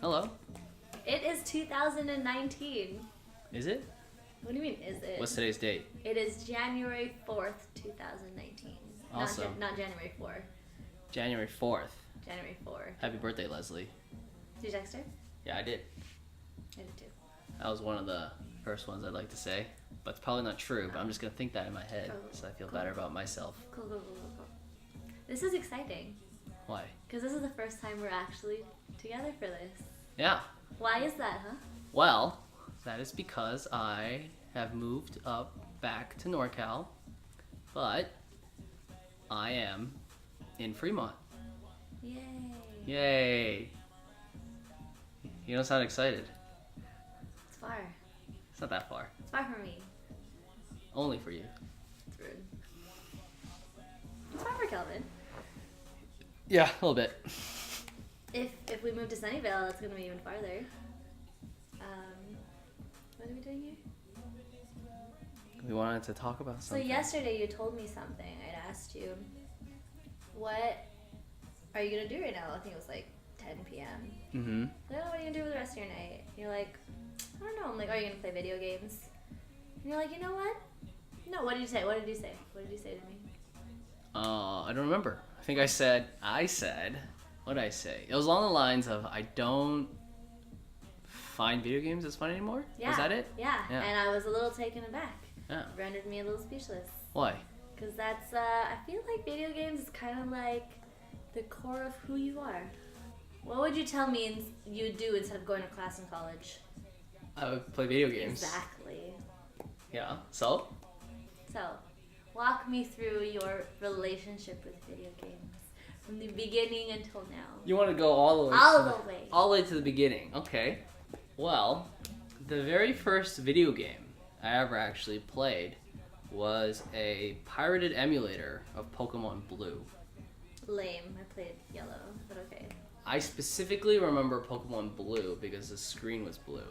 Hello. It is 2019. Is it? What do you mean, is it? What's today's date? It is January 4th, 2019. Awesome. Not January 4th. January 4th. January 4th. Happy birthday, Leslie. Did you text her? Yeah, I did. I did too. That was one of the first ones I'd like to say. But it's probably not true, but I'm just going to think that in my head so I feel better about myself. Cool. This is exciting. Why? Because this is the first time we're actually together for this. Yeah. Why is that, huh? Well, that is because I have moved up back to NorCal, but I am in Fremont. Yay. Yay. You don't sound excited. It's far. It's not that far. It's far from me. Only for you. It's rude. It's far for Kelvin. Yeah, a little bit. If we move to Sunnyvale, it's going to be even farther. What are we doing here? We wanted to talk about something. So yesterday you told me something. I'd asked you, what are you going to do right now? I think it was like 10 p.m. Mm-hmm. I don't know, what are you going to do with the rest of your night? And you're like, I don't know. I'm like, are you going to play video games? And you're like, you know what? No, what did you say? What did you say? What did you say to me? I don't remember. I think I said, what did I say? It was along the lines of, I don't find video games as fun anymore? Yeah. Was that it? Yeah. Yeah. And I was a little taken aback. Yeah. Rendered me a little speechless. Why? Because that's, I feel like video games is kind of like the core of who you are. What would you tell me you'd do instead of going to class in college? I would play video games. Exactly. Yeah. So? So, walk me through your relationship with video games from the beginning until now. You want to go all the way? All the way. All the way to the beginning. Okay. Well, the very first video game I ever actually played was a pirated emulator of Pokemon Blue. Lame. I played yellow, but okay. I specifically remember Pokemon Blue because the screen was blue.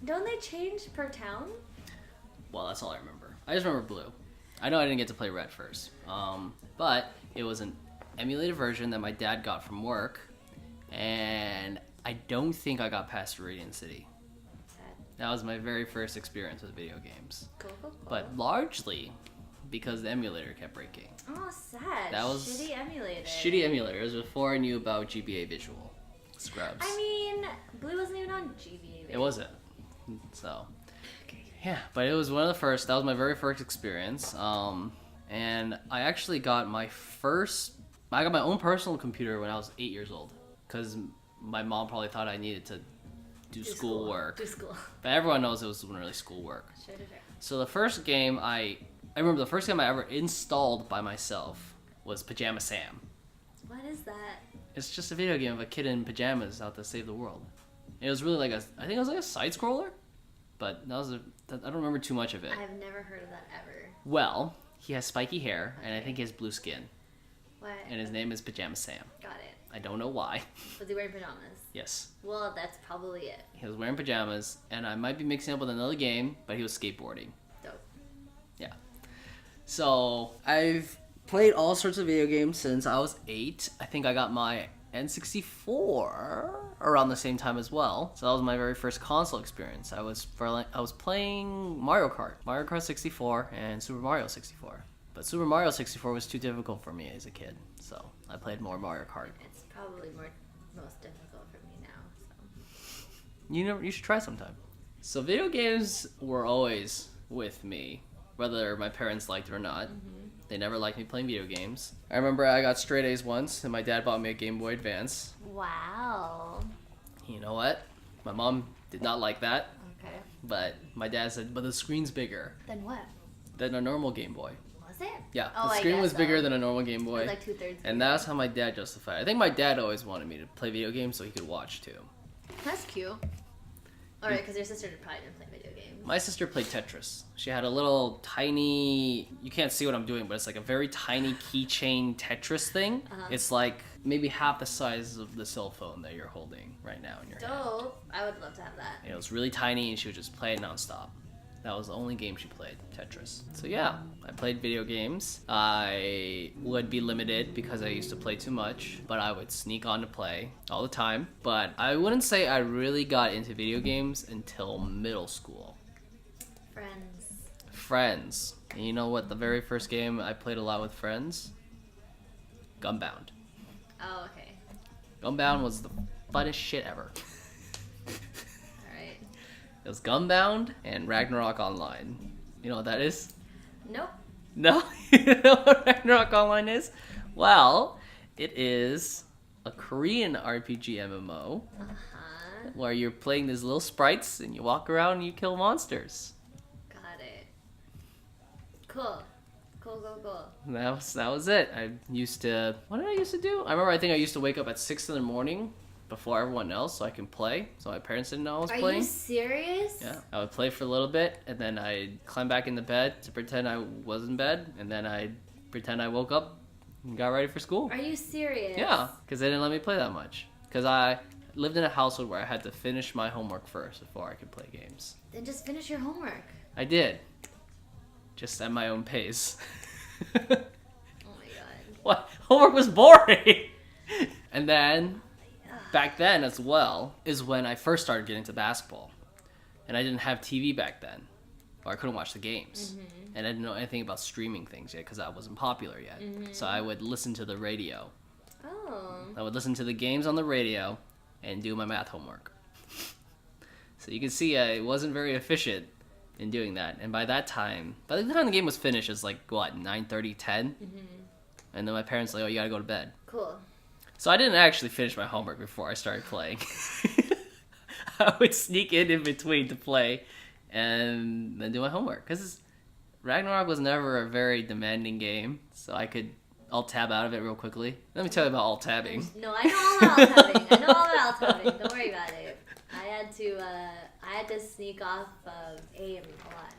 Don't they change per town? Well, that's all I remember. I just remember Blue. I know I didn't get to play Red first. But it was an emulated version that my dad got from work, and I don't think I got past Radiant City. Sad. That was my very first experience with video games. Cool. But largely because the emulator kept breaking. Oh, sad. That was shitty emulator. Shitty emulator. It was before I knew about GBA Visual. Scrubs. I mean, Blue wasn't even on GBA. It wasn't. So, yeah, but it was one of the first. That was my very first experience. And I actually got my own personal computer when I was 8 years old. Because my mom probably thought I needed to do schoolwork. Do school. But everyone knows it wasn't really schoolwork. Sure. So the first game I remember the first game I ever installed by myself was Pajama Sam. What is that? It's just a video game of a kid in pajamas out to save the world. It was really I think it was like a side scroller, but I don't remember too much of it. I've never heard of that ever. Well, he has spiky hair, and I think he has blue skin, What? and his name is Pajama Sam. Got it. I don't know why. Was he wearing pajamas? Yes. Well, that's probably it. He was wearing pajamas, and I might be mixing up with another game, but he was skateboarding. Dope. Yeah. So, I've played all sorts of video games since I was 8. I think I got my N64 around the same time as well. So that was my very first console experience. I was playing Mario Kart 64 and Super Mario 64. But Super Mario 64 was too difficult for me as a kid, so I played more Mario Kart. It's probably most difficult for me now. So. You should try sometime. So video games were always with me, whether my parents liked it or not. Mm-hmm. They never liked me playing video games. I remember I got straight A's once, and my dad bought me a Game Boy Advance. Wow. You know what? My mom did not like that. Okay. But my dad said, but the screen's bigger Then what? than a normal Game Boy. Was it? Yeah, Oh, the I screen guess was so. bigger than a normal Game Boy. It was like 2/3. And that's how my dad justified it. I think my dad always wanted me to play video games so he could watch too. That's cute. Alright, because your sister probably didn't play video games. My sister played Tetris. She had a little tiny, you can't see what I'm doing, but it's like a very tiny keychain Tetris thing. Uh-huh. It's like maybe half the size of the cell phone that you're holding right now in your hand. Dope. I would love to have that. It was really tiny and she would just play it nonstop. That was the only game she played, Tetris. So yeah, I played video games. I would be limited because I used to play too much, but I would sneak on to play all the time. But I wouldn't say I really got into video games until middle school. Friends. And you know what the very first game I played a lot with friends? Gunbound. Oh, okay. Gunbound was the funnest shit ever. Alright. It was Gunbound and Ragnarok Online. You know what that is? Nope. No? You know what Ragnarok Online is? Well, it is a Korean RPG MMO where you're playing these little sprites and you walk around and you kill monsters. Got it. Cool. Cool. That was it. I used to... What did I used to do? I think I used to wake up at 6 in the morning before everyone else so I can play. So my parents didn't know I was playing. Are you serious? Yeah. I would play for a little bit, and then I'd climb back into bed to pretend I was in bed, and then I'd pretend I woke up and got ready for school. Are you serious? Yeah, because they didn't let me play that much. Because I lived in a household where I had to finish my homework first before I could play games. Then just finish your homework. I did. Just at my own pace. Oh my god. What? Homework was boring! And then, back then as well, is when I first started getting into basketball. And I didn't have TV back then. Or I couldn't watch the games. Mm-hmm. And I didn't know anything about streaming things yet because that wasn't popular yet. Mm-hmm. So I would listen to the radio. Oh. I would listen to the games on the radio and do my math homework. So you can see I wasn't very efficient in doing that. And by the time the game was finished, it was like, what, 9:30, 10? Mm-hmm. And then my parents were like, oh, you gotta go to bed. Cool. So I didn't actually finish my homework before I started playing. I would sneak in between to play and then do my homework. Because Ragnarok was never a very demanding game, so I could alt-tab out of it real quickly. Let me tell you about alt-tabbing. No, I know all about alt-tabbing. I know all about alt-tabbing. Don't worry about it. I had to sneak off of A a lot.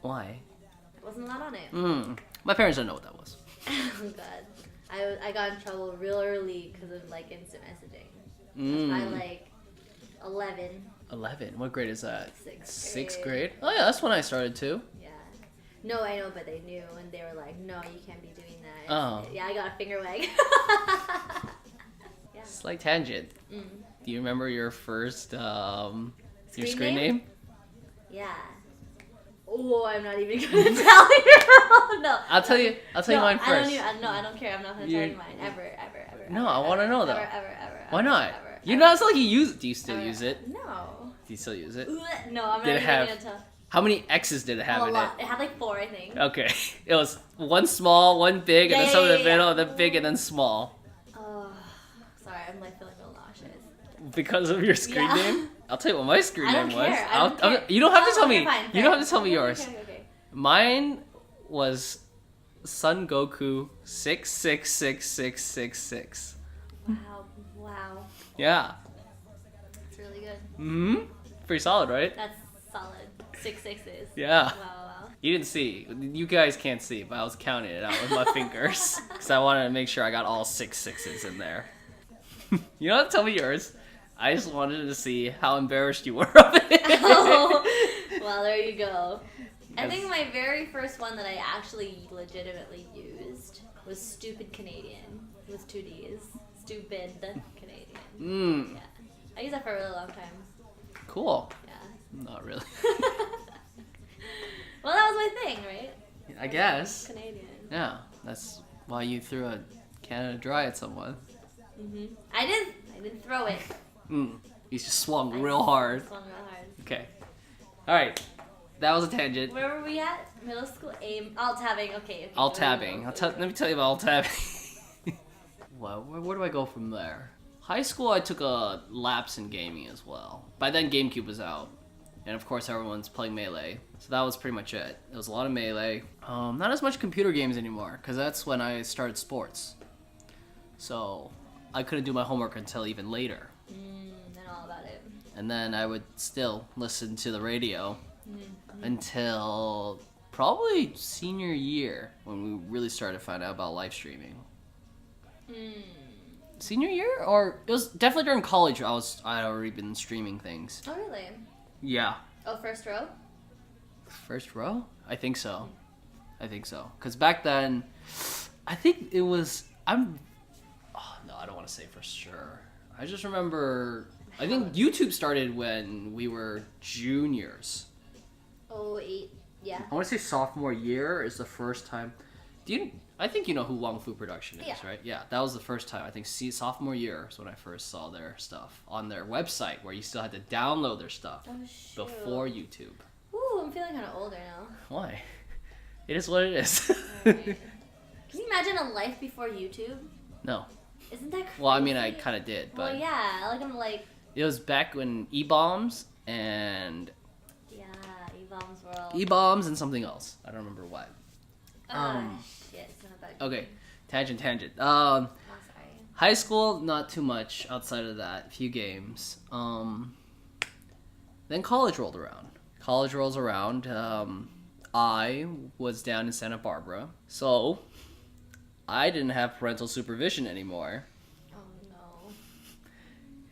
Why? There wasn't a lot on it. My parents didn't know what that was. Oh god. I got in trouble real early because of like instant messaging. By like 11. 11? What grade is that? Sixth grade. Grade? Oh yeah, that's when I started too. Yeah. No, I know, but they knew and they were like, no, you can't be doing that. Oh. Yeah, I got a finger wag. Yeah. Slight tangent. Do you remember your first, your screen name? Yeah. Oh, I'm not even gonna tell you. No. I'll tell you mine first. I don't care. I'm not gonna tell you mine. Ever. No, I want to know though. Ever. Why not? Ever. You know, it's like you use it. Do you still use it? No. Do you still use it? No, I'm not Did it even have, gonna tell. How many X's did it have A in lot. it? It had like 4, I think. Okay. It was one small, one big, and then some in the middle, and then big, and then small. Oh, sorry. I'm like feeling real nauseous. Because of your screen name? I'll tell you what my screen name was. I don't care. You don't have to tell me. Fine. You don't have to tell me yours. Okay. Mine was Son Goku 666666. Wow. Yeah. That's really good. Mm-hmm. Pretty solid, right? That's solid. 6 6s. Yeah. Wow. You didn't see. You guys can't see, but I was counting it out with my fingers. Because I wanted to make sure I got all 6 6s in there. You don't have to tell me yours. I just wanted to see how embarrassed you were of it. Oh, well, there you go. I Yes. think my very first one that I actually legitimately used was Stupid Canadian. With 2 Ds. Stupid Canadian. Yeah. I used that for a really long time. Cool. Yeah. Not really. Well, that was my thing, right? I guess. Canadian. Yeah. That's why you threw a Canada Dry at someone. I didn't throw it. You just swung real hard. Swung real hard. Okay. Alright. That was a tangent. Where were we at? Middle school? Alt-tabbing. Okay. Alt-tabbing. Let me tell you about alt-tabbing. Well, where do I go from there? High school, I took a lapse in gaming as well. By then, GameCube was out. And of course, everyone's playing Melee. So that was pretty much it. There was a lot of Melee. Not as much computer games anymore, because that's when I started sports. So I couldn't do my homework until even later. And all about it. And then I would still listen to the radio until probably senior year when we really started to find out about live streaming. Senior year? Or it was definitely during college I had already been streaming things. Oh, really? Yeah. Oh, first row? First row? I think so. Because back then, I think it was. Oh, no, I don't want to say for sure. I just remember. I think YouTube started when we were juniors. 08. Yeah. I want to say sophomore year is the first time. I think you know who Wong Fu Production is, right? Yeah, that was the first time. I think sophomore year is when I first saw their stuff on their website, where you still had to download their stuff before YouTube. Ooh, I'm feeling kind of older now. Why? It is what it is. Right. Can you imagine a life before YouTube? No. Isn't that crazy? Well, I mean, I kind of did, but well, yeah, I'm like. It was back when E-bombs and E-bombs and something else. I don't remember what. Shit, it's not that Okay, tangent. Oh, sorry. High school, not too much outside of that. A few games. Then college rolled around. College rolls around. I was down in Santa Barbara, so I didn't have parental supervision anymore. Oh no.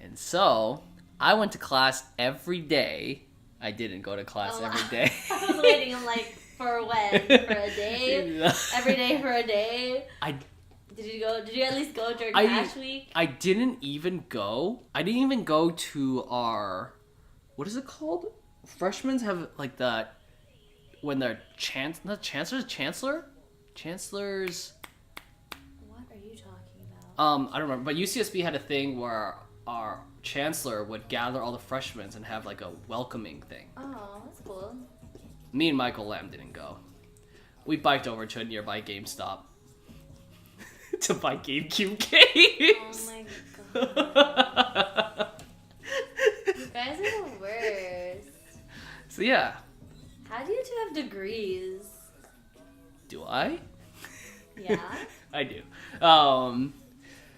And so I went to class every day. I didn't go to class every day. I was waiting. I'm like, for when? For a day? Every day for a day? Did you go? Did you at least go during Cash Week? I didn't even go. I didn't even go to our. What is it called? Freshmen have like that when they're chancellors. What are you talking about? I don't remember. But UCSB had a thing where our chancellor would gather all the freshmen and have like a welcoming thing. Oh, that's cool. Me and Michael Lamb didn't go. We biked over to a nearby GameStop to buy GameCube games. Oh my god. You guys are the worst. So yeah. How do you two have degrees? Do I? Yeah. I do.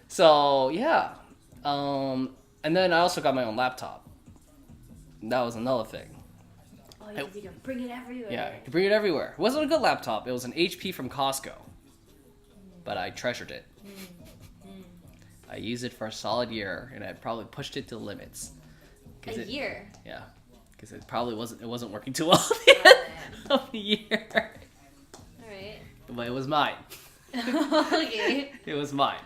So yeah. And then I also got my own laptop. That was another thing. Oh, you can bring it everywhere. Yeah, you could bring it everywhere. It wasn't a good laptop. It was an HP from Costco. But I treasured it. I used it for a solid year, and I probably pushed it to the limits. A year? Yeah. Because it probably wasn't working too well at the end of the year. Alright. But it was mine. Okay. It was mine.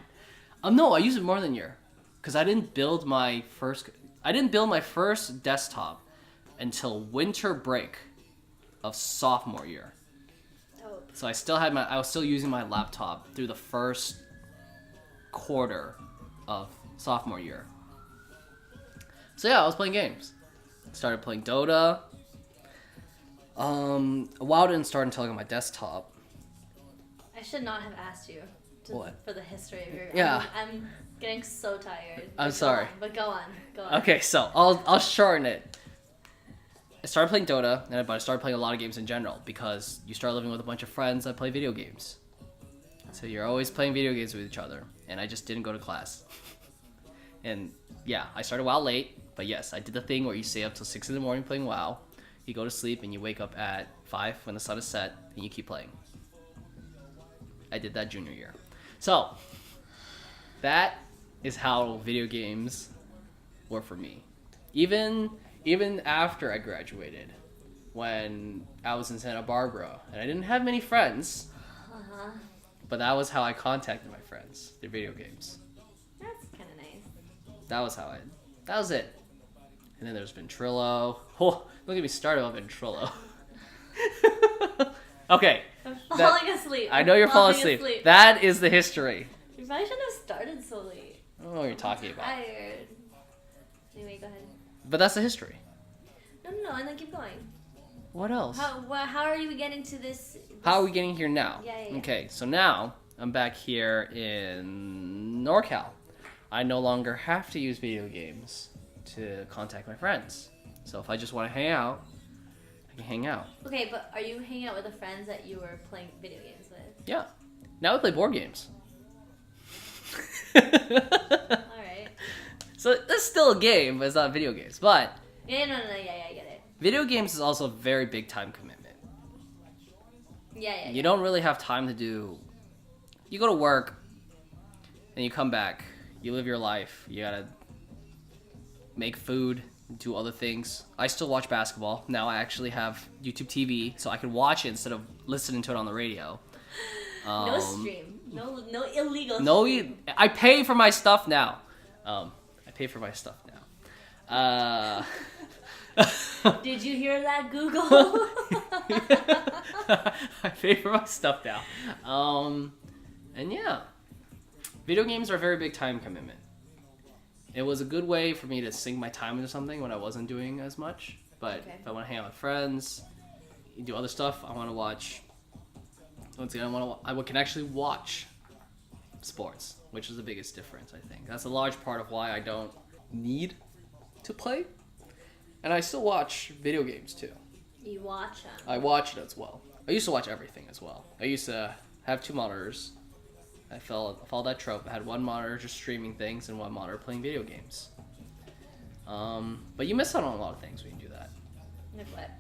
No, I used it more than a year. Because I didn't build my first desktop until winter break of sophomore year. Dope. So I was still using my laptop through the first quarter of sophomore year. So yeah, I was playing games. Started playing Dota. WoW didn't start until I got my desktop. I should not have asked you for the history of your. Yeah. I'm getting so tired. I'm sorry. But go on. Okay, so I'll shorten it. I started playing Dota, but I started playing a lot of games in general because you start living with a bunch of friends that play video games. So you're always playing video games with each other, and I just didn't go to class. And yeah, I started WoW late, but yes, I did the thing where you stay up till 6 in the morning playing WoW. You go to sleep and you wake up at 5 when the sun is set, and you keep playing. I did that junior year. So that is how video games were for me. Even after I graduated, when I was in Santa Barbara, and I didn't have many friends, but that was how I contacted my friends, through video games. That's kind of nice. That was it. And then there's Ventrilo. Oh, don't get me started on Ventrilo. Okay. I'm falling asleep. I know you're falling asleep. That is the history. You probably shouldn't have started so late. I don't know what you're talking about. I'm tired. Anyway, go ahead. But that's the history. No, and then keep going. What else? How are you getting to this? How are we getting here now? Yeah. Okay, so now I'm back here in NorCal. I no longer have to use video games to contact my friends. So if I just want to hang out, I can hang out. Okay, but are you hanging out with the friends that you were playing video games with? Yeah. Now we play board games. Alright. So that's still a game, but it's not video games. But Yeah, no, yeah, I get it. Video games is also a very big time commitment. Yeah. You don't really have time to do... You go to work, and you come back. You live your life. You gotta make food. do other things. I still watch basketball. Now I actually have YouTube TV, so I can watch it instead of listening to it on the radio. No stream. No illegal No, stream. I pay for my stuff now. I pay for my stuff now. Did you hear that, Google? I pay for my stuff now. And yeah, video games are a very big time commitment. It was a good way for me to sink my time into something when I wasn't doing as much. But Okay. if I want to hang out with friends, do other stuff, I want to watch. Once again, I can actually watch sports, which is the biggest difference, I think. That's a large part of why I don't need to play. And I still watch video games too. You watch them. I watch it as well. I used to watch everything as well. I used to have 2 monitors. I followed that trope. I had 1 monitor just streaming things and 1 monitor playing video games. But you miss out on a lot of things when you do that. Like what?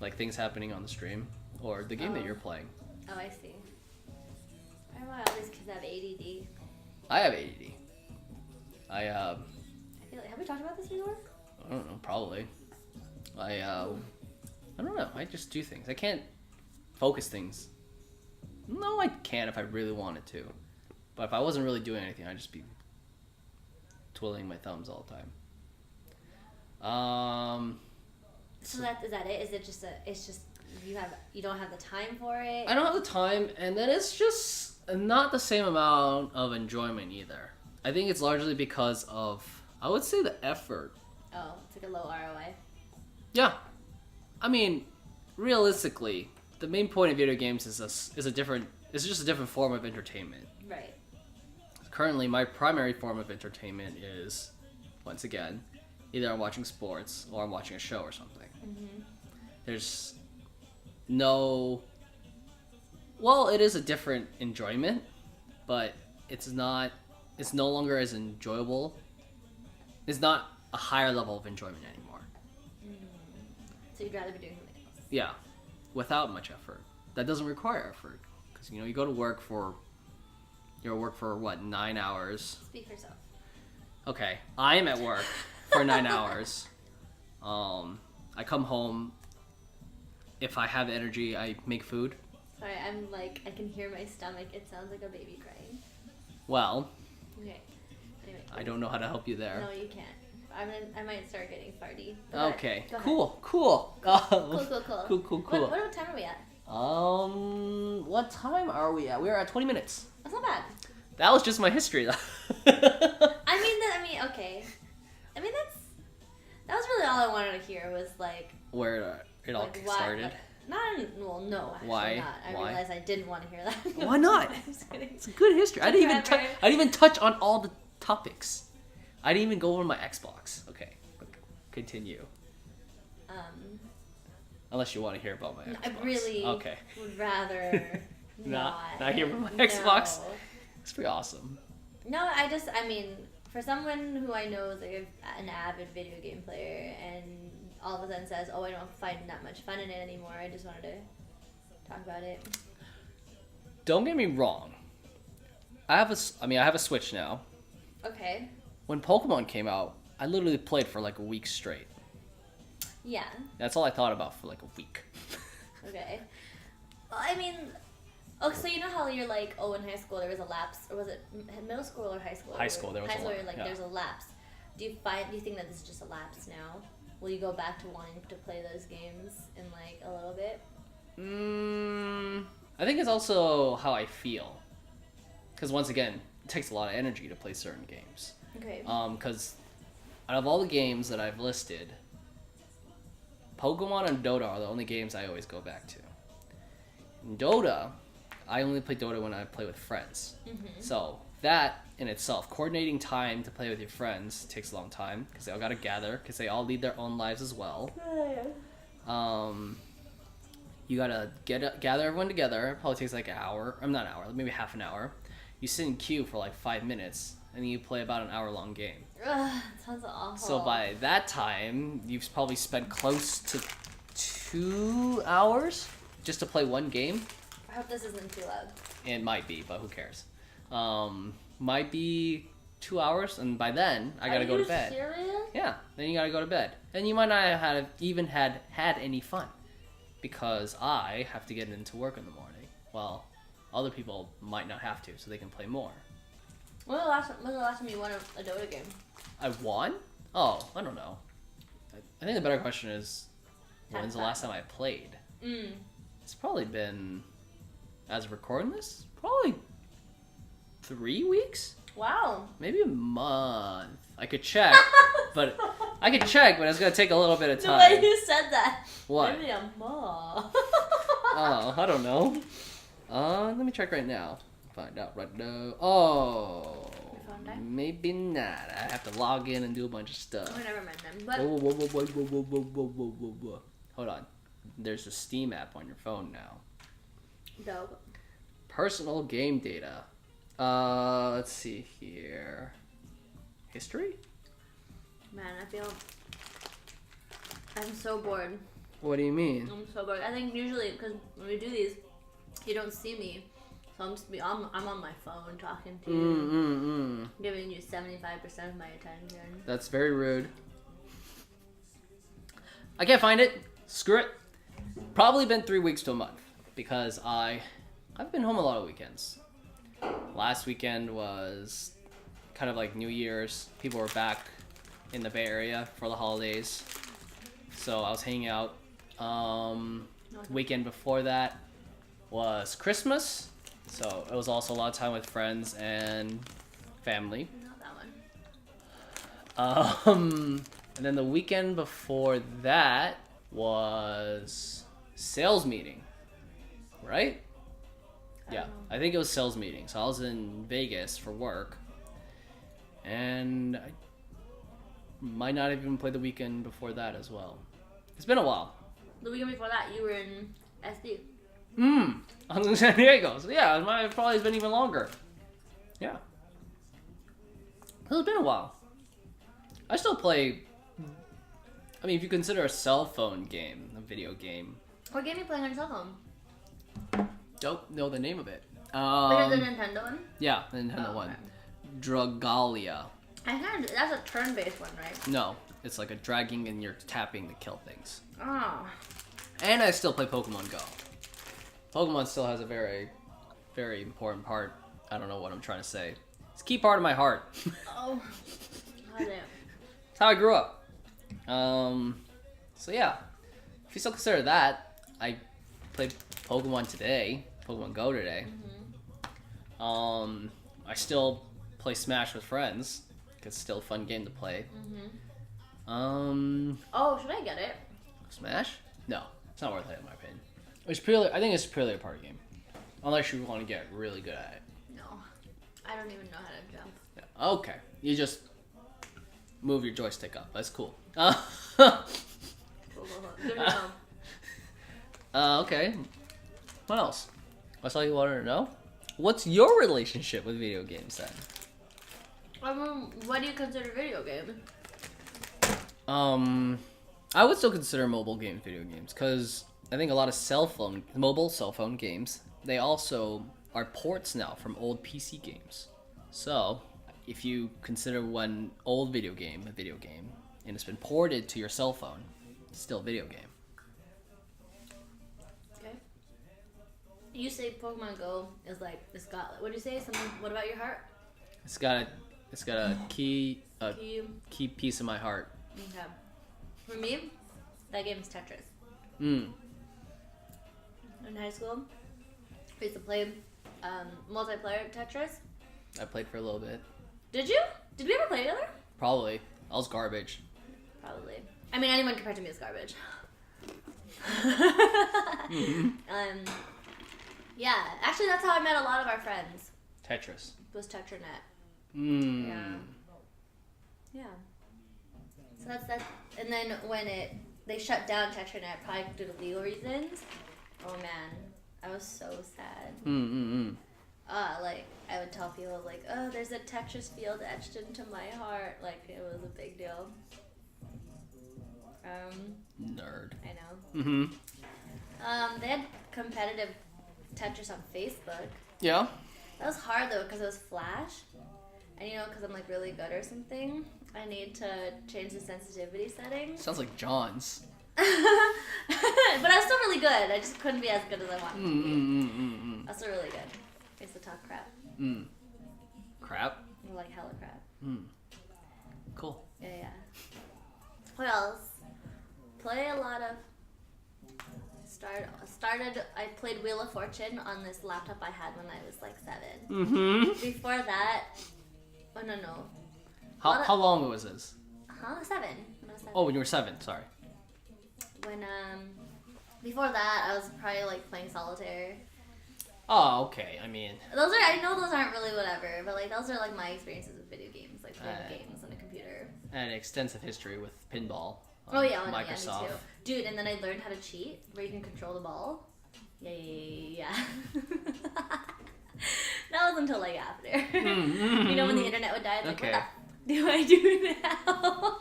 Like things happening on the stream or the game that you're playing. Oh, I see. I don't know why all these kids have ADD. I have ADD. I feel like, have we talked about this before? I don't know, probably. I don't know. I just do things. I can't focus things. No, I can if I really wanted to. But if I wasn't really doing anything, I'd just be twiddling my thumbs all the time. So is that it? Is it just it's just you don't have the time for it? I don't have the time, and then it's just not the same amount of enjoyment either. I think it's largely because of, I would say, the effort. Oh, it's like a low ROI. Yeah. I mean, realistically, the main point of video games is just a different form of entertainment. Right. Currently, my primary form of entertainment is, once again, either I'm watching sports or I'm watching a show or something. Mm-hmm. There's no... Well, it is a different enjoyment, but it's no longer as enjoyable. It's not a higher level of enjoyment anymore. So you'd rather be doing something else. Yeah, without much effort. That doesn't require effort. Because, you go to work for... what, 9 hours? Speak for yourself. Okay, I'm at work for 9 hours. I come home. If I have energy, I make food. Sorry, I'm like, I can hear my stomach. It sounds like a baby crying. Well, Okay. Anyway. I don't know how to help you there. No, you can't. I might start getting farty. Okay, Go ahead. cool. Cool. Cool. What time are we at? What time are we at? We're at 20 minutes. That's not bad. That was just my history, though. Okay. I mean, that was really all I wanted to hear was like Where it all like, why, started. no, actually Why? not. I Why? realized I didn't want to hear that. Why not? I'm just kidding. It's a good history. I didn't Forever. even touch on all the topics. I didn't even go over my Xbox. Okay, continue. Unless you want to hear about my Xbox. I really would rather not hear about my No. Xbox. It's pretty awesome. No, I mean, for someone who I know is like an avid video game player and all of a sudden says, "Oh, I don't find that much fun in it anymore," I just wanted to talk about it. Don't get me wrong. I have a Switch now. Okay. When Pokemon came out, I literally played for like a week straight. Yeah. That's all I thought about for like a week. Okay. Well, I mean, oh, so you know how you're like, oh, in high school there was a lapse, or was it middle school or high school? High school, there was a high school. lapse, You're like, yeah. there's a lapse. Do you think that this is just a lapse now? Will you go back to wanting to play those games in like a little bit? I think it's also how I feel. Because once again, it takes a lot of energy to play certain games. Okay. Because out of all the games that I've listed, Pokemon and Dota are the only games I always go back to. In Dota, I only play Dota when I play with friends. Mm-hmm. So that in itself, coordinating time to play with your friends takes a long time because they all gotta gather because they all lead their own lives as well. You gotta gather everyone together. It probably takes like an hour. Not an hour, maybe half an hour. You sit in queue for like 5 minutes, and then you play about an hour-long game. Ugh, sounds awful. So by that time, you've probably spent close to 2 hours just to play one game. I hope this isn't too loud. It might be, but who cares? Might be 2 hours, and by then I gotta go to bed. Are you serious? Yeah, then you gotta go to bed, and you might not have even had any fun because I have to get into work in the morning. Well, other people might not have to, so they can play more. When was the last time you won a Dota game? I won? Oh, I don't know. I think the better question is, when's the last time I played? It's probably been, as of recording this, probably 3 weeks? Wow. Maybe a month. I could check, but it's gonna take a little bit of The time. way you said that. What? Maybe a month. Oh, I don't know. Let me check right now. Find out right now. Oh, maybe not. I have to log in and do a bunch of stuff. Oh, never mind then. But Whoa. Hold on. There's a Steam app on your phone now. dope. Personal game data. Let's see here. History? Man, I'm so bored. What do you mean? I'm so bored. I think usually, because when we do these, you don't see me. So I'm on my phone talking to you. Giving you 75% of my attention. That's very rude. I can't find it. Screw it. Probably been 3 weeks to a month because I've been home a lot of weekends. Last weekend was kind of like New Year's. People were back in the Bay Area for the holidays, so I was hanging out. Weekend before that was Christmas, so it was also a lot of time with friends and family. Not that one. And then the weekend before that was sales meeting, right? Yeah, I think it was sales meeting. So I was in Vegas for work, and I might not have even played the weekend before that as well. It's been a while. The weekend before that, you were in SD. I was in San Diego. So yeah, it might have probably been even longer. Yeah. It's been a while. I still play. I mean, if you consider a cell phone game, a video game. What game are you playing on your cell phone? Don't know the name of it. Like the Nintendo one? Yeah, the Nintendo one. Dragalia. That's a turn-based one, right? No, it's like a dragging and you're tapping to kill things. Oh. And I still play Pokemon Go. Pokemon still has a very, very important part. I don't know what I'm trying to say. It's a key part of my heart. Oh. God damn. It's how I grew up. So yeah, if you still consider that, I played Pokemon Go today. I still play Smash with friends. It's still a fun game to play. Oh, should I get it? Smash? No, it's not worth it in my opinion. I think it's purely a party game, unless you want to get really good at it. No, I don't even know how to jump. Yeah. Okay, you just move your joystick up. That's cool. Good to know. Okay. What else? That's all you wanted to know? What's your relationship with video games then? What do you consider video game? I would still consider mobile games video games because I think a lot of mobile cell phone games, they also are ports now from old PC games. So if you consider one old video game a video game and it's been ported to your cell phone, it's still a video game. Okay. You say Pokemon Go is like, it's got, what do you say? Something, what about your heart? It's got a key piece of my heart. Okay. For me, that game is Tetris. In high school, we used to play multiplayer Tetris. I played for a little bit. Did you? Did we ever play together? Probably. I was garbage. Probably. I mean, anyone compared to me is garbage. Yeah, actually, that's how I met a lot of our friends. Tetris. It was Tetranet. Yeah. So that's that. And then when they shut down Tetranet, probably due to legal reasons. Oh man, I was so sad. Like I would tell people like, oh, there's a Tetris field etched into my heart. Like it was a big deal. Nerd. I know. They had competitive Tetris on Facebook. Yeah. That was hard though because it was Flash, And because I'm like really good or something, I need to change the sensitivity settings. Sounds like John's. But I'm still really good. I just couldn't be as good as I wanted to be. I'm still really good. I used to talk crap. Crap? Like hella crap. Cool. Yeah. What else? Play a lot of... I played Wheel of Fortune on this laptop I had when I was like 7. Before that... Oh, no. How long was this? 7. When I was 7. Oh, when you were 7, sorry. When, before that, I was probably like playing solitaire. Oh, okay. I mean... I know those aren't really whatever, but like those are like my experiences with video games, like playing games on a computer. And an extensive history with pinball. Oh yeah, Microsoft. me too. Dude, and then I learned how to cheat, where you can control the ball. Yeah. That was until like after. When the internet would die, like, okay. What the do I do now?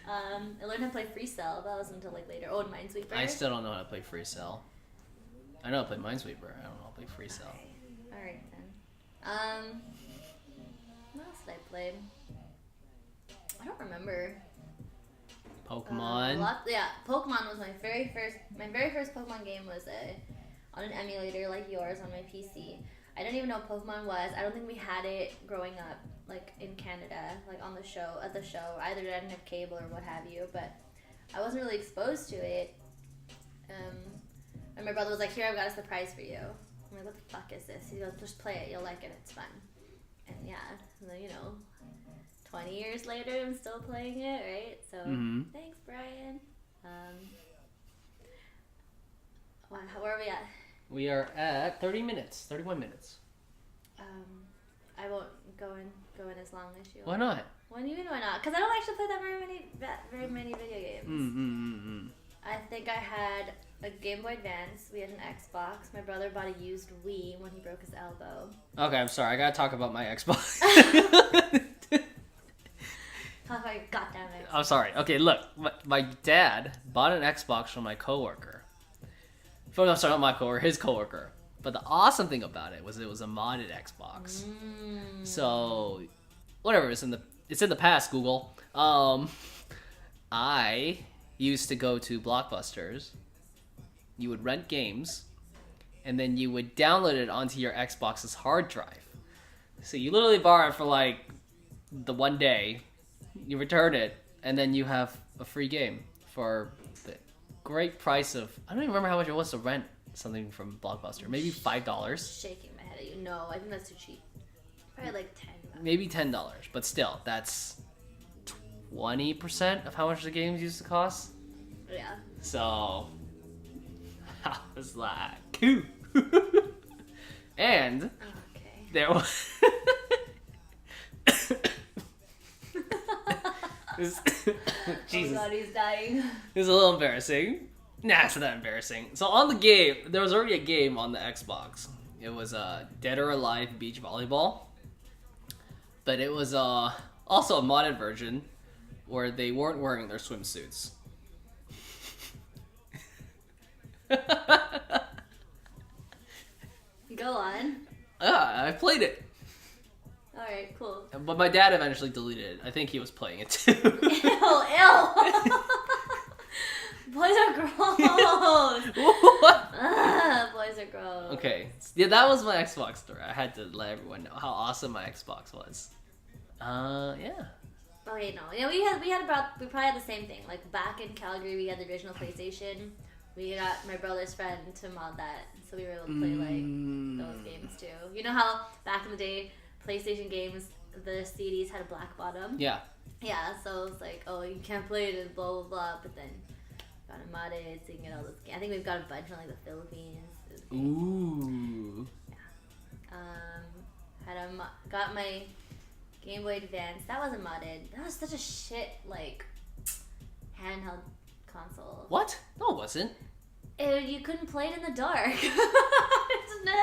I learned how to play Free Cell. That was until like later. Oh, and Minesweeper. I still don't know how to play Free Cell. I know how to play Minesweeper. I don't know how to play Free Cell. Okay. All right then. What else did I play? I don't remember. Pokemon. Pokemon was my very first Pokemon game was on an emulator like yours on my PC. I don't even know what Pokemon was. I don't think we had it growing up, like in Canada, like at the show. Either I didn't have cable or what have you, but I wasn't really exposed to it. And my brother was like, "Here, I've got a surprise for you." I'm like, "What the fuck is this?" He goes, "Just play it. You'll like it. It's fun." And and then 20 years later, I'm still playing it, right? So, Thanks, Brian. Where are we at? We are at 31 minutes. I won't go in as long as you. Why not? What do you mean why not? Because I don't actually play that very many video games. I think I had a Game Boy Advance. We had an Xbox. My brother bought a used Wii when he broke his elbow. Okay, I'm sorry. I gotta talk about my Xbox. Talk about your goddamn Xbox. I'm sorry. Okay, look. My dad bought an Xbox from my coworker. No, sorry, not my coworker. His coworker. But the awesome thing about it was a modded Xbox. So, whatever. It's in the past, Google. I used to go to Blockbusters. You would rent games, and then you would download it onto your Xbox's hard drive. So you literally borrow it for like the one day, you return it, and then you have a free game for the great price of, I don't even remember how much it was to rent something from Blockbuster. Maybe $5. Shaking my head at you. No, I think that's too cheap. Probably like $10. Maybe $10, but still, that's 20% of how much the games used to cost. Yeah. So I was like, cool. And there was Jesus. Oh God, he's dying. It was a little embarrassing. Nah, it's not that embarrassing. So on the game, there was already a game on the Xbox. It was Dead or Alive Beach Volleyball. But it was also a modded version where they weren't wearing their swimsuits. Go on. I played it. Alright, cool. But my dad eventually deleted it. I think he was playing it too. Ew. Boys are gross. What? Boys are gross. Okay. Yeah, that was my Xbox story. I had to let everyone know how awesome my Xbox was. Yeah. Okay, no. We probably had the same thing. Like back in Calgary, we had the original PlayStation. We got my brother's friend to mod that, so we were able to play like those games too. You know how back in the day, PlayStation games, the CDs had a black bottom? Yeah. Yeah, so it's like, oh, you can't play it and blah, blah, blah, but then got it modded, so you can get all those games. I think we've got a bunch in like the Philippines. Ooh. Yeah. Got my Game Boy Advance. That wasn't modded. That was such a shit, like, handheld console. What? No, it wasn't. You couldn't play it in the dark.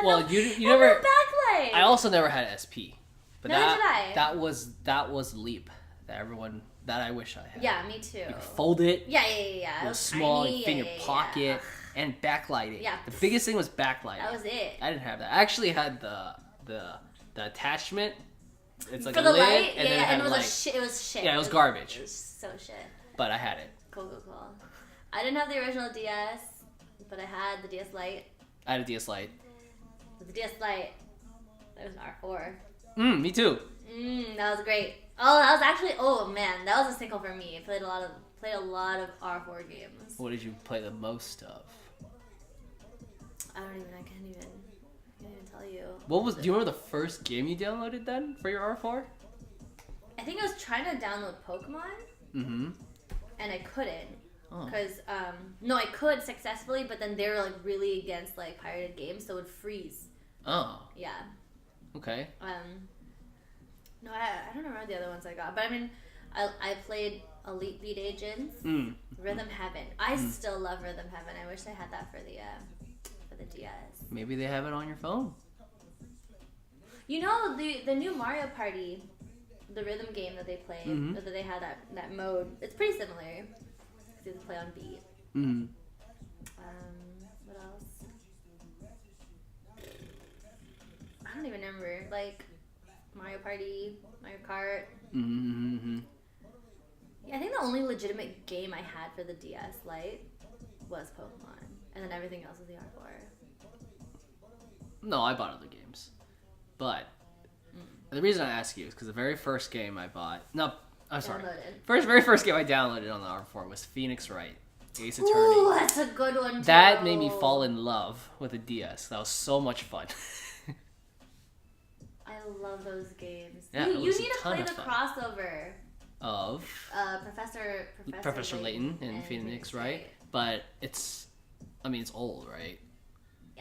Well, you never. No backlight. I also never had SP, but Neither did I. that was Leap that I wish I had. Yeah, me too. You could fold it. Yeah. It was small. You fit in your pocket and backlighting. Yeah. The biggest thing was backlighting. That was it. I didn't have that. I actually had the attachment it's like For a the lid, light, and then it and had it was like, shit. It was shit. yeah, it was garbage. It was so shit. But I had it. Cool. I didn't have the original DS, but I had the DS Lite. I had a DS Lite. The DS Lite, that was an R4. Me too. That was great. Oh, that was actually. Oh man, that was a single for me. I played a lot of R4 games. What did you play the most of? I can't even tell you. Do you remember the first game you downloaded then for your R4? I think I was trying to download Pokemon. Mm-hmm. And I couldn't. Because, no, I could successfully, but then they were, like, really against, like, pirated games, so it would freeze. Oh. Yeah. Okay. No, I don't remember the other ones I got, but I mean, I played Elite Beat Agents, Rhythm Heaven. I still love Rhythm Heaven. I wish I had that for the DS. Maybe they have it on your phone. You know, the new Mario Party, the rhythm game that they play, that they had that mode, it's pretty similar. You have to play on beat. What else? I don't even remember. Like, Mario Party, Mario Kart. Yeah, I think the only legitimate game I had for the DS Lite was Pokemon. And then everything else was the R4. No, I bought other games. But the reason I ask you is because the very first game I bought... No, I'm sorry. Very first game I downloaded on the R4 was Phoenix Wright, Ace Attorney. Ooh, that's a good one too. That made me fall in love with a DS. That was so much fun. I love those games. Yeah, you need to play the crossover of Professor Layton and Phoenix Wright. But it's old, right?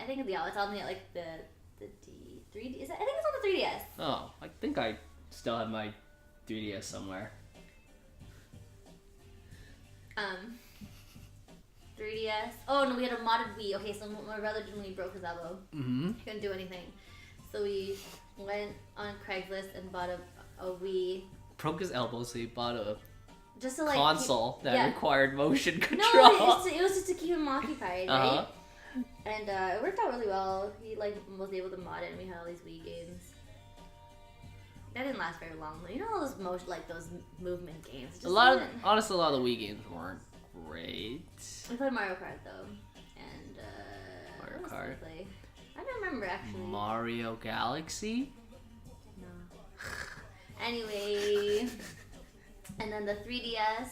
I think it's on the like the 3D. I think it's on the 3DS. Oh, I think I still have my 3DS somewhere. 3DS. Oh no, we had a modded Wii. Okay, so my brother when he broke his elbow, he couldn't do anything. So we went on Craigslist and bought a Wii. Broke his elbow, so he bought a just to, like, console that required motion control. No, it was just to keep him occupied, right? And it worked out really well. He was able to mod it, and we had all these Wii games. That didn't last very long. You know all those those movement games. Honestly, a lot of the Wii games weren't great. I played Mario Kart though, and Mario Kart. I don't remember actually. Mario Galaxy. No. Anyway, and then the 3DS.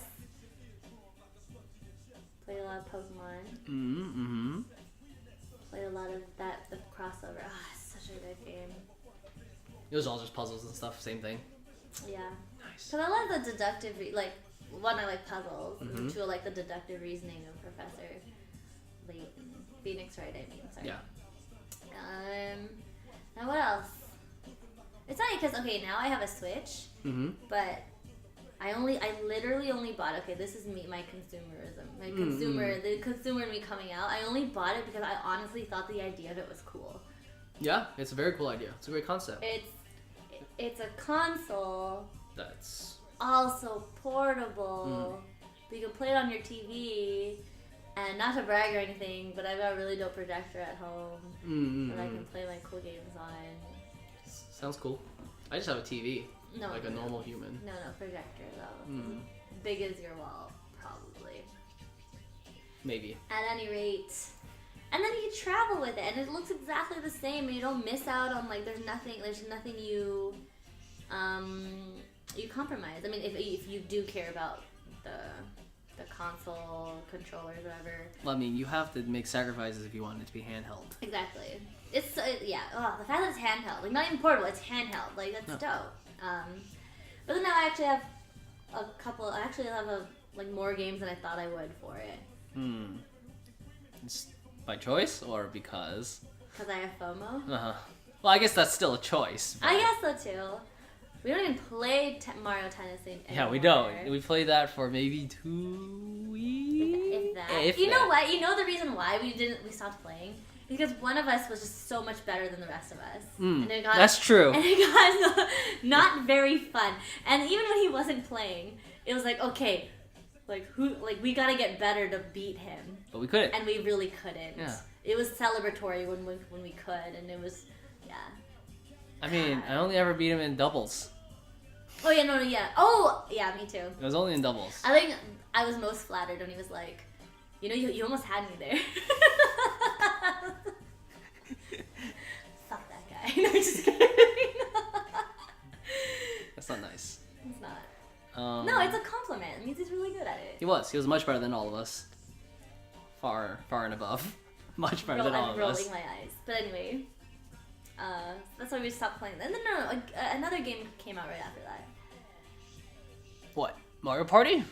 Played a lot of Pokemon. Played a lot of the crossover. It's such a good game. It was all just puzzles and stuff, same thing. Yeah. Nice. Because I like the deductive, one, I like puzzles, and two, I like the deductive reasoning of Professor Layton. Phoenix Wright, sorry. Yeah. Now what else? It's funny because, okay, now I have a Switch, but I literally only bought, okay, this is me, my consumerism. The consumer in me coming out. I only bought it because I honestly thought the idea of it was cool. Yeah, it's a very cool idea. It's a great concept. It's a console. That's also portable. You can play it on your TV. And not to brag or anything, but I've got a really dope projector at home that I can play my cool games on. Sounds cool. I just have a TV. No, a normal human. No, projector though. Big as your wall, probably. Maybe. At any rate. And then you can travel with it, and it looks exactly the same, and you don't miss out on, there's nothing you compromise. I mean, if you do care about the console, controllers, whatever. Well, I mean, you have to make sacrifices if you want it to be handheld. Exactly. It's, the fact that it's handheld, not even portable, it's handheld, that's dope. But then now I actually have more games than I thought I would for it. It's by choice or because? Because I have FOMO. Well, I guess that's still a choice. But... I guess so too. We don't even play Mario Tennis anymore. Yeah, we don't. We played that for maybe 2 weeks. If that. You know what? You know the reason why we stopped playing? Because one of us was just so much better than the rest of us. And that's true. And it got not very fun. And even when he wasn't playing, it was okay, we gotta get better to beat him. But we couldn't. And we really couldn't. Yeah. It was celebratory when we could, and it was, yeah. I mean, I only ever beat him in doubles. Oh yeah, no, yeah. Oh yeah, me too. It was only in doubles. I think I was most flattered when he was like, you know, you almost had me there. Fuck that guy. No, just kidding. That's not nice. It's not. No, it's a compliment. It means he's really good at it. He was much better than all of us. Far and above. Much better than all of us. I'm rolling my eyes. But anyway, that's why we stopped playing. And then another game came out right after that. What? Mario Party?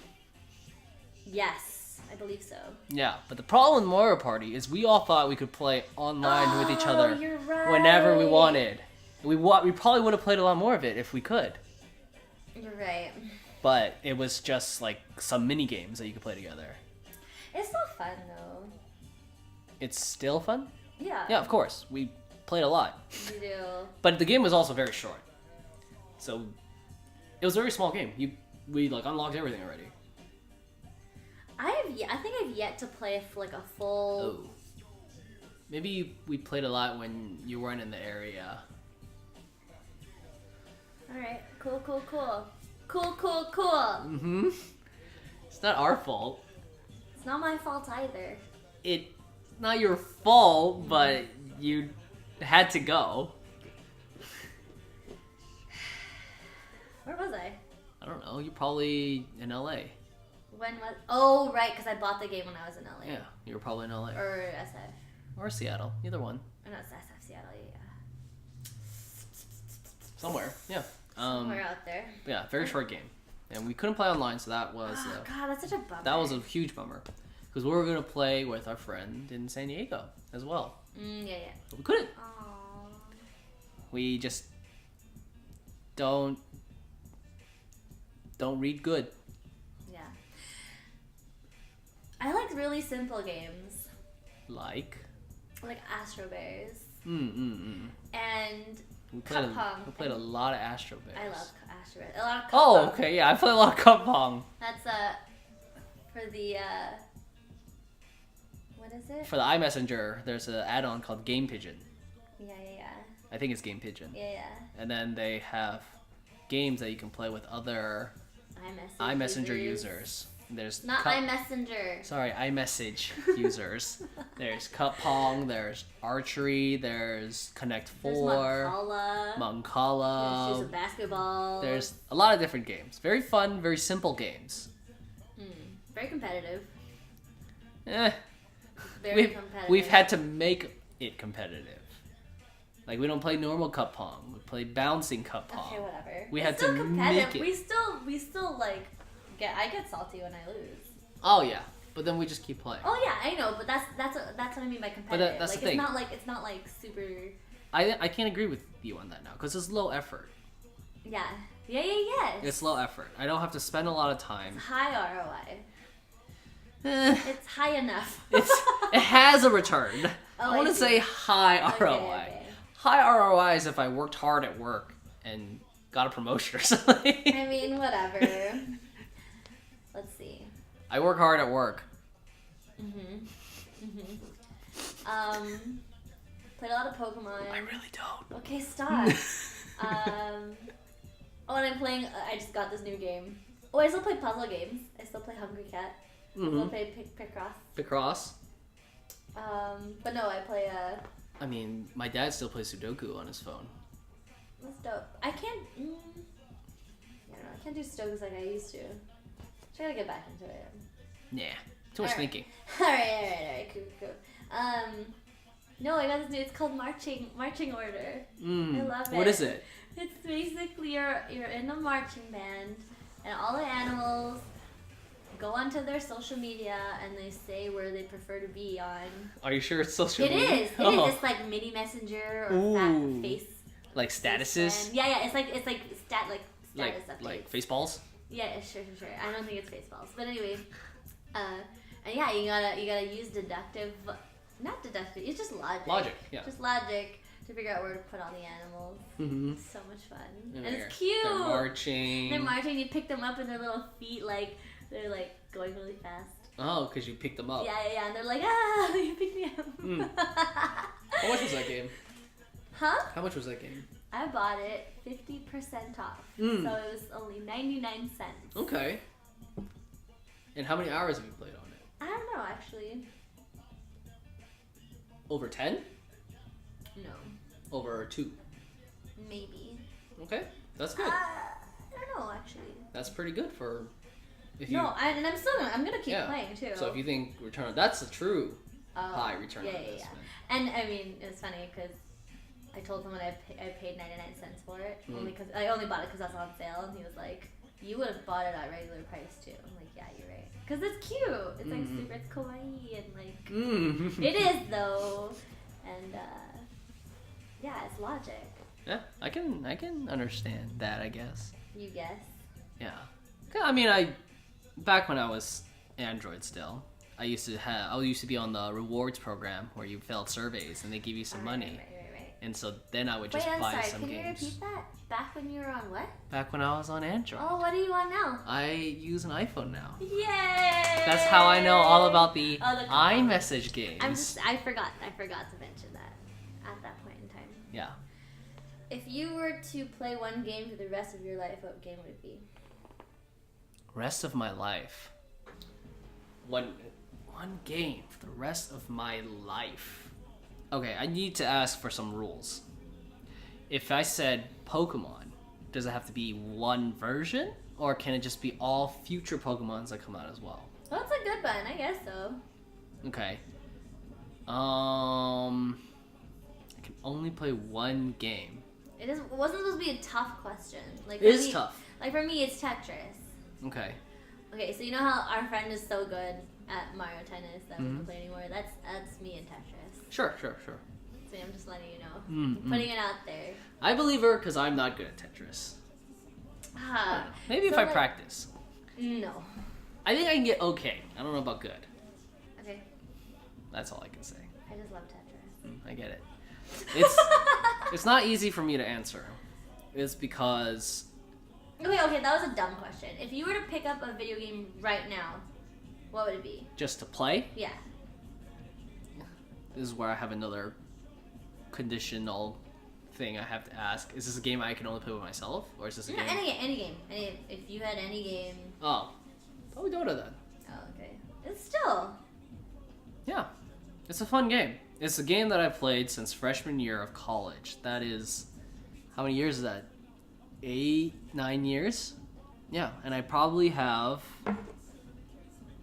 Yes, I believe so. Yeah, but the problem with Mario Party is we all thought we could play online with each other you're right. whenever we wanted. We probably would have played a lot more of it if we could. You're right. But it was just like some mini games that you could play together. It's still fun though. It's still fun? Yeah. Yeah, of course. We played a lot. You do. But the game was also very short. So it was a very small game. We like unlocked everything already. I think I've yet to play like a full. Oh. Maybe we played a lot when you weren't in the area. Alright. Cool. Mm-hmm. It's not our fault. It's not my fault either. It's not your fault, but you had to go. Where was I? I don't know. You're probably in LA. When was? Oh, right, because I bought the game when I was in LA. Yeah, you were probably in LA. Or SF. Or Seattle. Either one. Or no, it's SF Seattle. Yeah. Somewhere. Yeah. Somewhere out there. Yeah, very short game. And we couldn't play online, so that was... Oh, God, that's such a bummer. That was a huge bummer. Because we were going to play with our friend in San Diego as well. Yeah. But we couldn't. Aww. We just don't read good. Yeah. I like really simple games. Like Astro Bears. And we played Cup we played a lot of Astro Bears. I love Astro Bears. A lot of Cup Oh, Pong. okay, yeah, I played a lot of Cup Pong. That's for the what is it? For the iMessenger, there's an add-on called Game Pigeon. Yeah. I think it's Game Pigeon. Yeah. And then they have games that you can play with other iMessenger users. There's not iMessenger. Sorry, iMessage users. There's Cup Pong, there's Archery, there's Connect 4, there's Mancala. There's Shoes of Basketball. There's a lot of different games. Very fun, very simple games. Very competitive. Eh. Very competitive. We've had to make it competitive. Like, we don't play normal Cup Pong. We play bouncing Cup Pong. Okay, whatever. We It's had still to competitive. make it. We still like I get salty when I lose. Oh yeah, but then we just keep playing. Oh yeah, I know, but that's what I mean by competitive. that's like the thing. It's not like super. I can't agree with you on that now because it's low effort. Yeah. It's low effort. I don't have to spend a lot of time. High ROI. Eh, It's high enough. it has a return. Oh, I want to see. say high ROI. Okay. High ROI is if I worked hard at work and got a promotion or something. I mean, whatever. Let's see. I work hard at work. Played a lot of Pokemon. I really don't. Okay, stop. And I'm playing. I just got this new game. Oh, I still play puzzle games. I still play Hungry Cat. I still play Picross. Picross. But no, I play I mean, my dad still plays Sudoku on his phone. That's dope. I can't. I don't know. I can't do Sudokus like I used to. Try to get back into it. Yeah, too much thinking. Alright. Cool. No, I got this new. It's called Marching Order. I love it. What is it? It's basically you're in a marching band, and all the animals go onto their social media and they say where they prefer to be on. Are you sure it's social It media? is. It's like mini messenger or fat face. Like statuses? Yeah. It's like status updates. Like faceballs? Yeah, sure. I don't think it's Faceballs, but anyway, and yeah, you gotta use not deductive. It's just logic. Logic, yeah. Just logic to figure out where to put all the animals. It's so much fun, and it's cute. They're marching. You pick them up, and their little feet they're like going really fast. Oh, because you picked them up. Yeah, and they're like, you picked me up. How much was that game? Huh? How much was that game? I bought it 50% off. Mm. So it was only 99 cents. Okay. And how many hours have you played on it? I don't know, actually. Over 10? No. Over 2? Maybe. Okay, that's good. I don't know, actually. That's pretty good for... If you, No, and I'm gonna keep playing, too. So if you think that's a true high return on yeah. investment. And, I mean, it's funny, because I told someone I paid 99 cents for it. Only because I only bought it because I was on sale. And he was like, you would have bought it at regular price, too. I'm like, yeah, you're right. Because it's cute. It's like super, it's kawaii and like, it is though. And yeah, it's logic. Yeah, I can understand that, I guess. You guess? Yeah. I mean, back when I was Android still, I used to be on the rewards program where you filled surveys and they give you some money. Right. And so then I would just buy some Can games. you repeat that? Back when you were on what? Back when I was on Android. Oh, what are you on now? I use an iPhone now. Yay! That's how I know all about the Oh, the iMessage games. I forgot to mention that at that point in time. Yeah. If you were to play one game for the rest of your life, what game would it be? Rest of my life. One game for the rest of my life. Okay, I need to ask for some rules. If I said Pokemon, does it have to be one version? Or can it just be all future Pokemons that come out as well? Well, that's a good one. I guess so. Okay. I can only play one game. It wasn't supposed to be a tough question. Like It is tough. Like for me, it's Tetris. Okay. Okay, so you know how our friend is so good at Mario Tennis that we don't play anymore? That's me in Tetris. Sure. So I'm just letting you know. Putting it out there. I believe her because I'm not good at Tetris. Maybe if I practice. No. I think I can get okay. I don't know about good. Okay. That's all I can say. I just love Tetris. I get it. It's not easy for me to answer. It's because... Okay, that was a dumb question. If you were to pick up a video game right now, what would it be? Just to play? Yeah. This is where I have another conditional thing I have to ask. Is this a game I can only play with myself? Or is this a game? Any game. If you had any game... Oh. Probably Dota then. Oh, okay. It's still... Yeah. It's a fun game. It's a game that I've played since freshman year of college. That is... How many years is that? 8, 9 years? Yeah. And I probably have...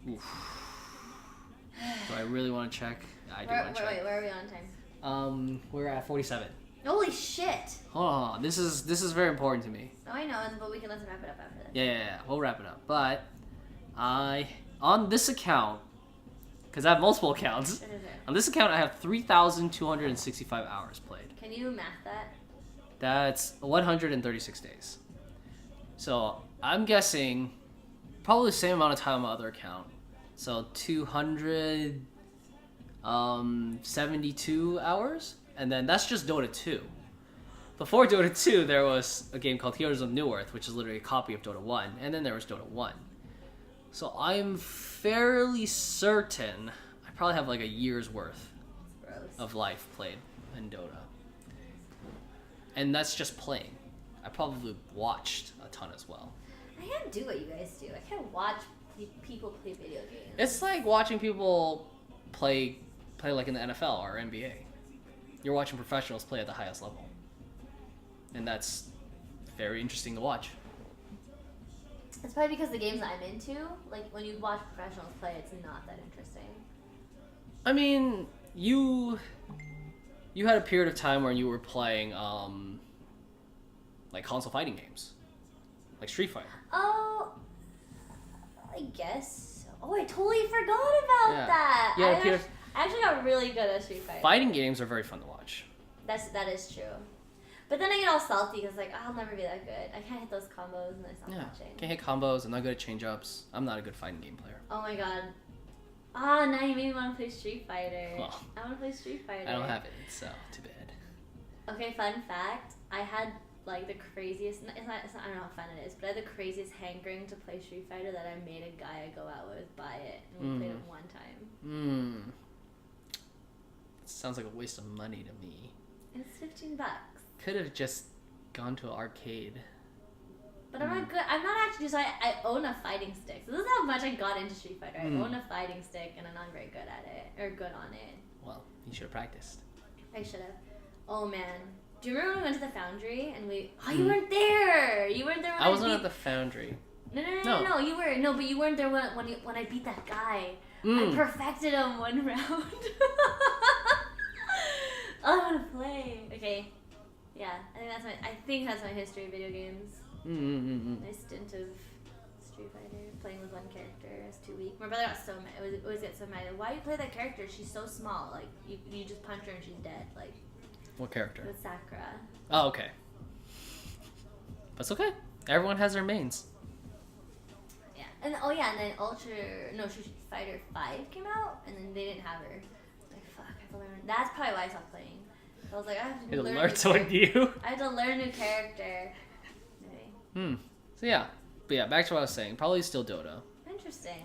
Oof. Do I really want to check? I do want to check. Wait, where are we on time? We're at 47. Holy shit! Hold on. This is very important to me. Oh, I know, but let's wrap it up after this. Yeah. We'll wrap it up. But on this account, because I have multiple accounts, on this account I have 3,265 hours played. Can you math that? That's 136 days. So I'm guessing probably the same amount of time on my other account. So 272 hours, and then that's just Dota 2. Before Dota 2, there was a game called Heroes of Newerth, which is literally a copy of Dota 1, and then there was Dota 1. So I'm fairly certain I probably have like a year's worth of life played in Dota. And that's just playing. I probably watched a ton as well. I can't do what you guys do. I can't watch people play video games. It's like watching people play like in the NFL or NBA. You're watching professionals play at the highest level. And that's very interesting to watch. It's probably because the games that I'm into, like when you watch professionals play, it's not that interesting. I mean, you had a period of time where you were playing like console fighting games. Like Street Fighter. Oh, I guess. Oh, I totally forgot about that. Yeah, I actually got really good at Street Fighter. Fighting games are very fun to watch. That is true. But then I get all salty because like I'll never be that good. I can't hit those combos and I stop watching. Can't hit combos. I'm not good at change-ups. I'm not a good fighting game player. Oh my god. Ah, now you made me want to play Street Fighter. Well, I want to play Street Fighter. I don't have it, so too bad. Okay, fun fact. I had like the craziest, it's not, I don't know how fun it is, but I had the craziest hankering to play Street Fighter that I made a guy I go out with buy it, and we played it one time. Sounds like a waste of money to me. It's $15. Could have just gone to an arcade. But I'm not good. I'm not actually. So I own a fighting stick. So this is how much I got into Street Fighter. I own a fighting stick, and I'm not very good at it or good on it. Well, you should have practiced. I should have. Oh man, do you remember when we went to the Foundry and we? Oh, you weren't there. You weren't there when I wasn't at the Foundry. No. You were no, but you weren't there when I beat that guy. I perfected him one round. I want to play. Okay. Yeah, I think that's my history of video games. Nice stint of Street Fighter, playing with one character. It's too weak. My brother got so mad. Always get so mad. Why do you play that character? She's so small. Like you just punch her and she's dead. Like. What character? With Sakura. Oh, okay. That's okay. Everyone has their mains. Yeah, and then Street Fighter 5 came out, and then they didn't have her. Like fuck, I have to learn. That's probably why I stopped playing. I was like, I have to learn someone new. I had to learn a new character. Anyway. So yeah, but yeah, back to what I was saying. Probably still Dota. Interesting.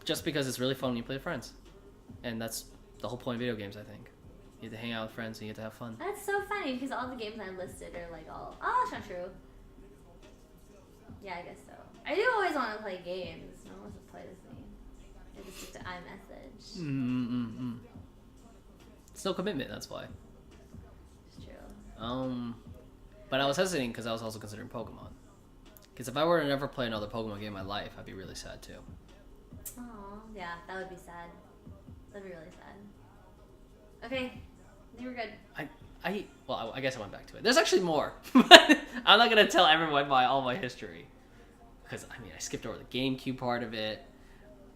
Just because it's really fun when you play with friends, and that's the whole point of video games, I think. You get to hang out with friends and you get to have fun. That's so funny because all the games I listed are like all. Oh, that's not true. Yeah, I guess so. I do always want to play games. No one wants to play with me. I just stick to iMessage. It's no commitment. That's why. It's true. But I was hesitating because I was also considering Pokemon. Because if I were to never play another Pokemon game in my life, I'd be really sad too. Oh, yeah, that would be sad. That'd be really sad. Okay, you were good. I guess I went back to it. There's actually more. I'm not gonna tell everyone all my history. Because I skipped over the GameCube part of it.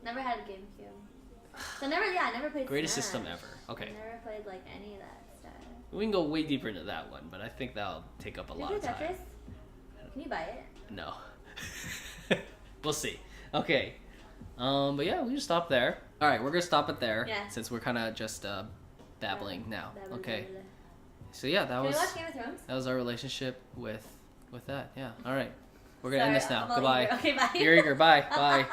Never had a GameCube. So I never played Greatest Smash. system ever. Okay. I never played like any of that stuff. We can go way deeper into that one, but I think that'll take up a lot of time. Tetris? Can you buy it? No. We'll see. Okay. But yeah, we just stop there. All right, we're gonna stop it there. Yeah. Since we're kind of just babbling now. Babbling. Okay. So yeah, Can we watch Game of Thrones? That was our relationship with that. Yeah. All right. We're gonna end this now. I'm all Goodbye. eager. Okay, bye. You're eager. Bye. Bye.